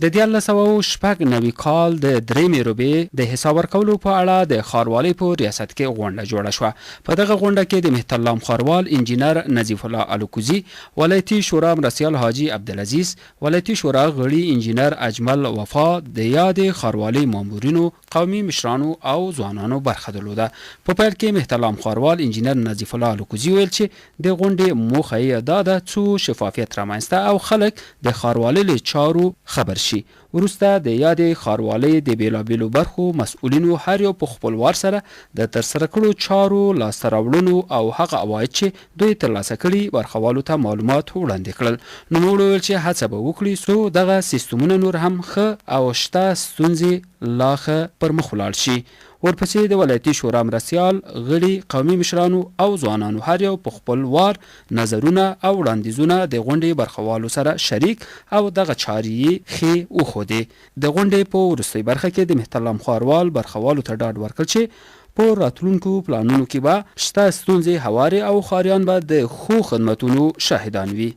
د 1996 کال د 3 روبې د حساب ورکولو په اړه د ښاروالۍ په ریاست کې غونډه جوړه شوه. په دغه غونډه کې د مهترلام ښاروال انجینیر نظیف الله الکوزي، ولایتي شورا مرستیال حاجي عبدالعزیز، ولایتي شورا غړي انجینیر اجمل وفا، د یادې ښاروالۍ مامورینو، قومي مشرانو او ځوانانو برخه درلوده. په پیل کې مهترلام ښاروال انجینیر نظیف الله الکوزي ویل چې د غونډې موخه یې دا ده څو شفافیت رامنځته او خلک د ښاروالۍ له چارو خبر شي. وروسته د یادې ښاروالۍ د بیلابیلو برخو مسؤلینو هر یو په خپلوار سره د ترسره کړو چارو لاسته راوړنو او هغه عواید چې دوی ترلاسه کړي ورکوالو ته معلومات وړاندې کړل. نوموړي وویل چې هڅه به وکړي څو دغه سیستمونه نور هم ښه او شته ستونزې لا ښه پر مخ ولاړ شي. ورپسې د ولایتي شورا مرستیال غړي، قومي مشرانو او ځوانانو هر یو په خپل وار نظرونه او وړاندیزونه د غونډې برخوالو سره شریک او دغه چارې ښې وښودې. د غونډې په وروستۍ برخه کې د مهترلام ښاروال برخوالو ته ډاډ ورکړ چې په راتلونکو پلانونو کې به شته ستونزې هوارې او ښاریان به د ښو خدمتونو شاهدان وي.